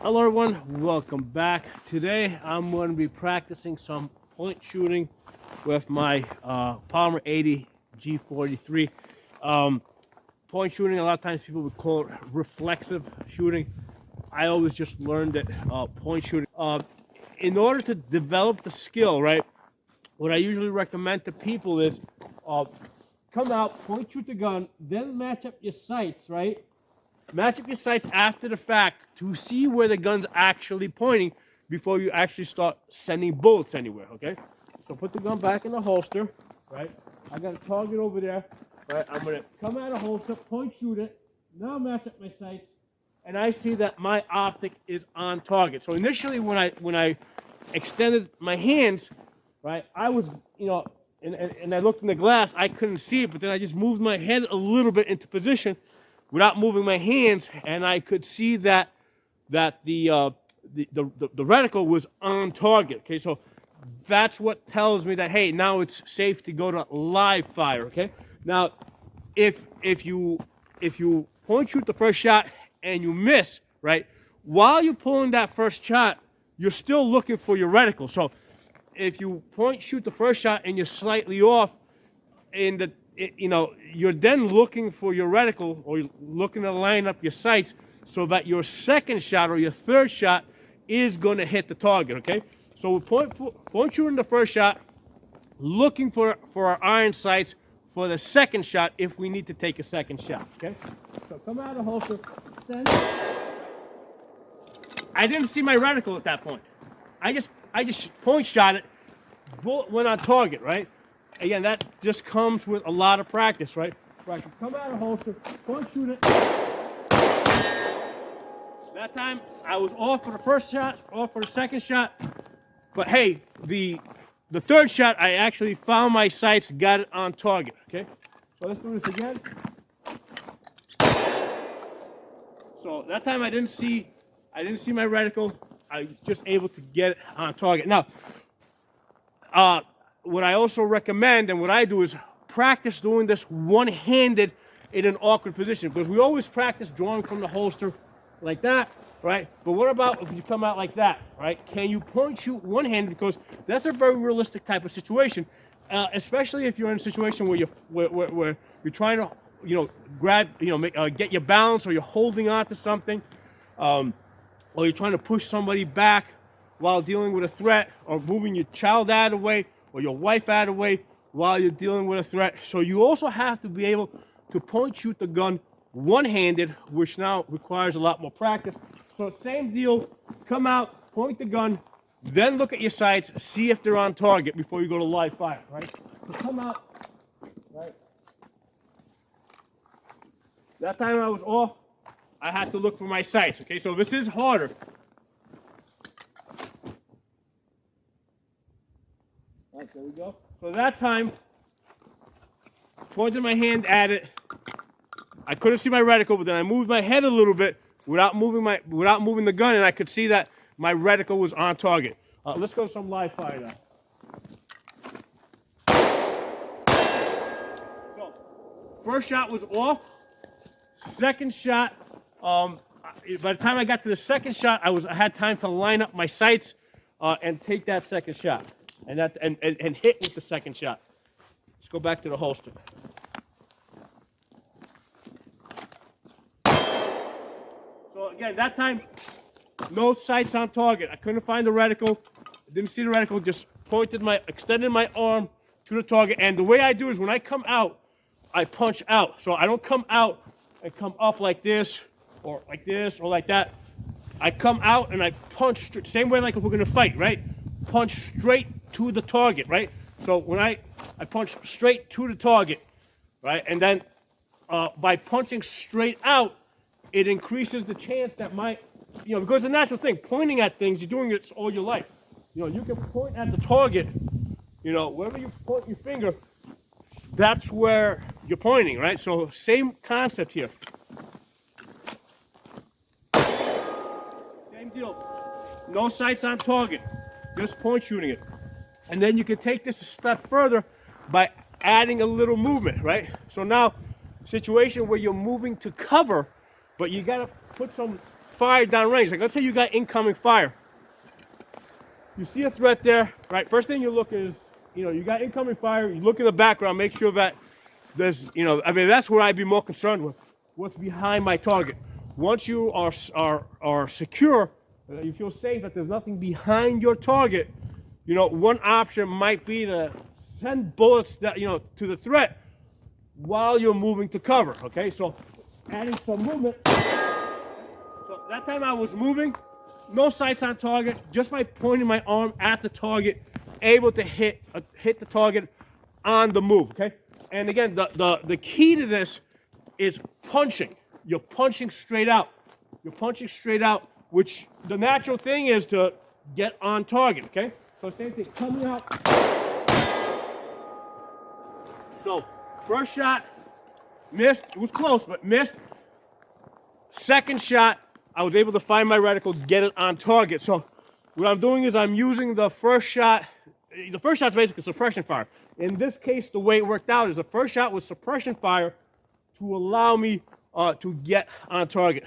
Hello everyone, welcome back. Today I'm going to be practicing some point shooting with my Polymer 80 G43. Point shooting, a lot of times people would call it reflexive shooting. I always just learned that point shooting. In order to develop the skill, right, what I usually recommend to people is come out, point shoot the gun, then match up your sights, right? Match up your sights after the fact to see where the gun's actually pointing before you actually start sending bullets anywhere, okay? So put the gun back in the holster, right? I got a target over there, right? I'm gonna come out of holster, point shoot it, now match up my sights, and I see that my optic is on target. So initially when I extended my hands, right, I was, and I looked in the glass, I couldn't see it, but then I just moved my head a little bit into position without moving my hands, and I could see that the reticle was on target. Okay, so that's what tells me that, hey, now it's safe to go to live fire. Okay, now if you point shoot the first shot and you miss, right, while you're pulling that first shot, you're still looking for your reticle. So if you point shoot the first shot and you're slightly off in the you're then looking for your reticle, or you're looking to line up your sights so that your second shot or your third shot is going to hit the target, okay? So we're point shooting the first shot, looking for our iron sights for the second shot if we need to take a second shot, okay? So come out of the holster, extend. I didn't see my reticle at that point. I just point shot it, bullet went on target, right? Again, that just comes with a lot of practice, right? Where I can come out of holster, point shoot it. That time, I was off for the first shot, off for the second shot. But hey, the third shot, I actually found my sights, got it on target, okay? So let's do this again. So that time I didn't see my reticle. I was just able to get it on target. Now, what I also recommend and what I do is practice doing this one-handed in an awkward position, because we always practice drawing from the holster like that, right? But what about if you come out like that, right? Can you point shoot one-handed? Because that's a very realistic type of situation, especially if you're in a situation where you're trying to grab, get your balance, or you're holding on to something, or you're trying to push somebody back while dealing with a threat, or moving your child out of the way, or your wife out of the way while you're dealing with a threat. So you also have to be able to point shoot the gun one-handed, which now requires a lot more practice. So same deal, come out, point the gun, then look at your sights, see if they're on target before you go to live fire, right? So come out, right? That time I was off, I had to look for my sights, okay? So this is harder. All right, there we go. So that time, pointed my hand at it. I couldn't see my reticle, but then I moved my head a little bit without moving the gun, and I could see that my reticle was on target. Let's go to some live fire now. So, first shot was off. Second shot, by the time I got to the second shot, I had time to line up my sights and take that second shot. And hit with the second shot. Let's go back to the holster. So again, that time, no sights on target. I couldn't find the reticle. I didn't see the reticle. Just extended my arm to the target. And the way I do is when I come out, I punch out. So I don't come out and come up like this, or like that. I come out and I punch straight, same way like if we're gonna fight, right? Punch straight to the target, right? So when I punch straight to the target, right? And then by punching straight out, it increases the chance that because it's a natural thing, pointing at things, you're doing it all your life. You can point at the target, wherever you point your finger, that's where you're pointing, right? So same concept here. Same deal. No sights on target, just point shooting it. And then you can take this a step further by adding a little movement, right? So now, situation where you're moving to cover, but you gotta put some fire downrange. Like let's say you got incoming fire. You see a threat there, right? First thing you look is, you got incoming fire. You look in the background, make sure that there's, I mean, that's where I'd be more concerned with. What's behind my target? Once you are secure, you feel safe that there's nothing behind your target. One option might be to send bullets that to the threat while you're moving to cover. Okay, so adding some movement. So that time I was moving, no sights on target, just by pointing my arm at the target, able to hit the target on the move. Okay, and again, the key to this is punching. You're punching straight out. You're punching straight out, which the natural thing is to get on target. Okay, so same thing, coming out. So first shot, missed. It was close, but missed. Second shot, I was able to find my reticle, get it on target. So what I'm doing is I'm using the first shot. The first shot's basically suppression fire. In this case, the way it worked out is the first shot was suppression fire to allow me to get on target.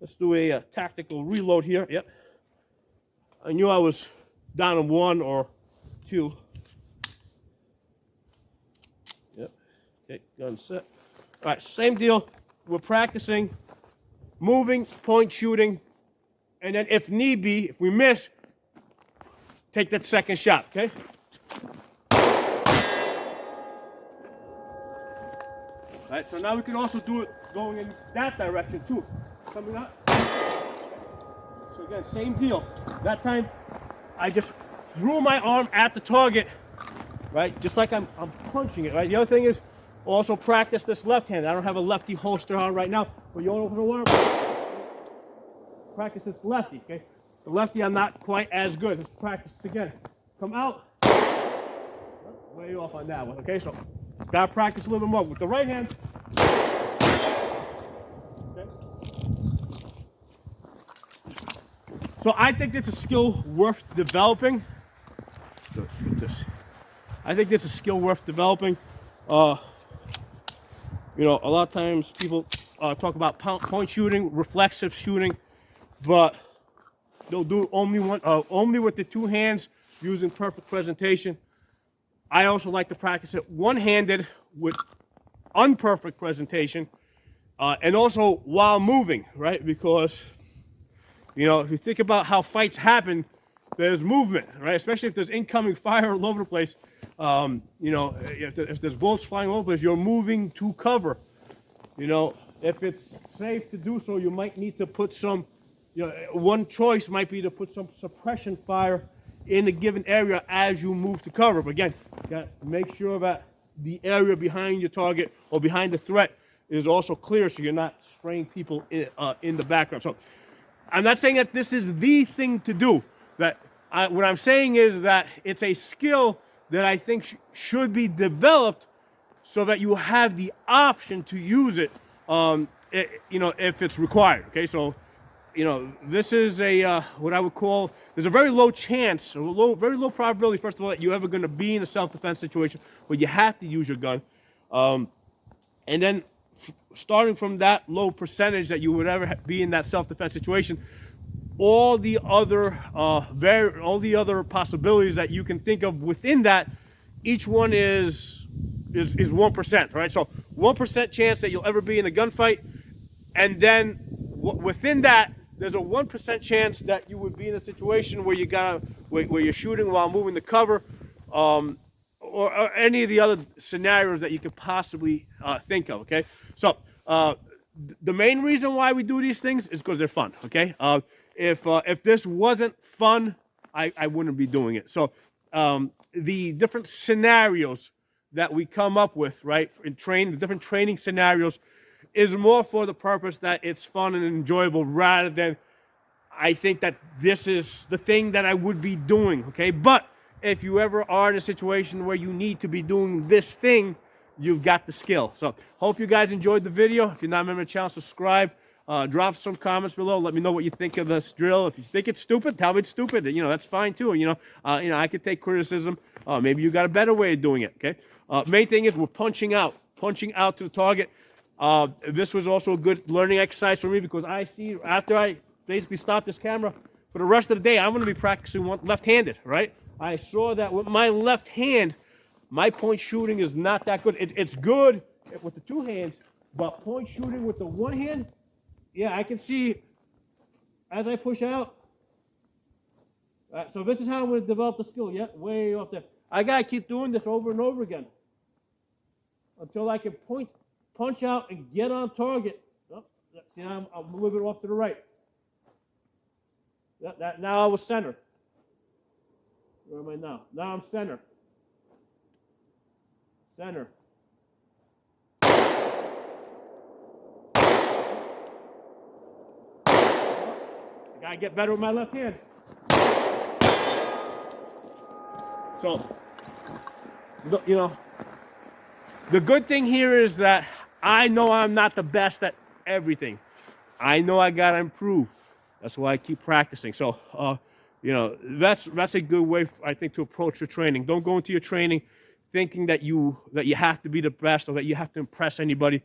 Let's do a tactical reload here. Yep. I knew I was down in 1 or 2. Yep. Okay, gun set. All right, same deal. We're practicing moving, point shooting, and then if need be, if we miss, take that second shot, okay? All right, so now we can also do it going in that direction too. Coming up. So again, same deal. That time, I just threw my arm at the target, right? Just like I'm punching it, right? The other thing is, also practice this left hand. I don't have a lefty holster on right now, but you want to open the arm. Practice this lefty, okay? The lefty I'm not quite as good. Let's practice this again. Come out. Way off on that one, okay? So gotta practice a little bit more with the right hand. Okay. So I think it's a skill worth developing. So put this. I think it's a skill worth developing. A lot of times people talk about point shooting, reflexive shooting, but they'll do only with the two hands using perfect presentation. I also like to practice it one-handed with unperfect presentation, and also while moving, right? Because, if you think about how fights happen, there's movement, right? Especially if there's incoming fire all over the place. If there's bullets flying all over the place, you're moving to cover. If it's safe to do so, you might need to put some, one choice might be to put some suppression fire in a given area as you move to cover. But again, you got to make sure that the area behind your target or behind the threat is also clear, so you're not spraying people in the background. So I'm not saying that this is the thing to do. What I'm saying is that it's a skill that I think should be developed so that you have the option to use it, if it's required. Okay, so this is a what I would call, there's a very low chance, very low probability, first of all, that you're ever going to be in a self-defense situation where you have to use your gun, and then starting from that low percentage that you would ever be in that self-defense situation, all the other possibilities that you can think of within that, each one is 1%, right? So 1% chance that you'll ever be in a gunfight, and then within that, there's a 1% chance that you would be in a situation where you're shooting while moving to cover, or any of the other scenarios that you could possibly think of. Okay, so the main reason why we do these things is because they're fun. Okay, if this wasn't fun, I wouldn't be doing it. So the different scenarios that we come up with, right, in the different training scenarios, is more for the purpose that it's fun and enjoyable, rather than I think that this is the thing that I would be doing. Okay, but if you ever are in a situation where you need to be doing this thing, you've got the skill. So hope you guys enjoyed the video. If you're not a member of the channel, subscribe. Drop some comments below. Let me know what you think of this drill. If you think it's stupid, tell me it's stupid. That's fine too. I could take criticism. Maybe you got a better way of doing it. Okay. Main thing is we're punching out to the target. This was also a good learning exercise for me because I see after I basically stop this camera for the rest of the day, I'm going to be practicing left-handed, right? I saw that with my left hand, my point shooting is not that good. It's good with the two hands, but point shooting with the one hand, yeah, I can see as I push out. So this is how I'm going to develop the skill. Yeah, way off there. I got to keep doing this over and over again until I can punch out and get on target. Oh, see, I'm a little bit off to the right. Now I was center. Where am I now? Now I'm center. Center. I gotta get better with my left hand. So, you know, the good thing here is that I know I'm not the best at everything. I know I gotta improve. That's why I keep practicing. So, you know, that's a good way, I think, to approach your training. Don't go into your training thinking that you have to be the best or that you have to impress anybody.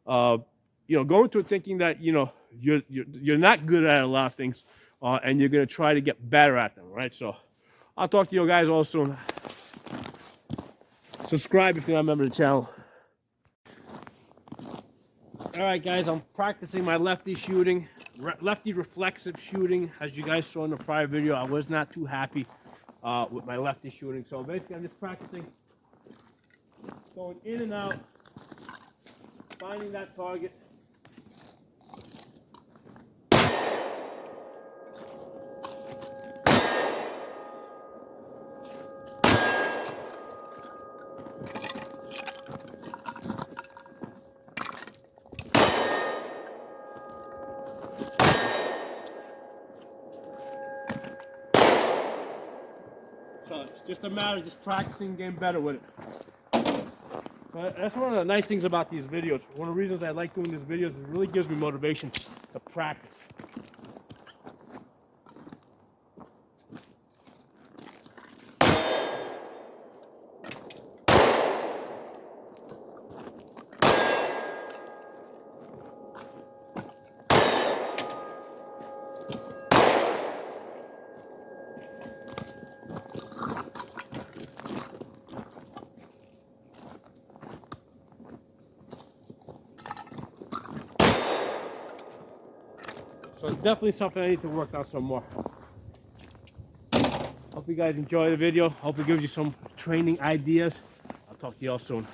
You know, go into it thinking that, you know, you're not good at a lot of things, and you're gonna try to get better at them, right? So, I'll talk to you guys all soon. Subscribe if you're not a member of the channel. All right, guys, I'm practicing my lefty shooting, lefty reflexive shooting. As you guys saw in the prior video, I was not too happy with my lefty shooting. So basically, I'm just practicing going in and out, finding that target. So it's just a matter of just practicing, getting better with it. But that's one of the nice things about these videos. One of the reasons I like doing these videos is it really gives me motivation to practice. So it's definitely something I need to work on some more. Hope you guys enjoy the video. Hope it gives you some training ideas. I'll talk to you all soon.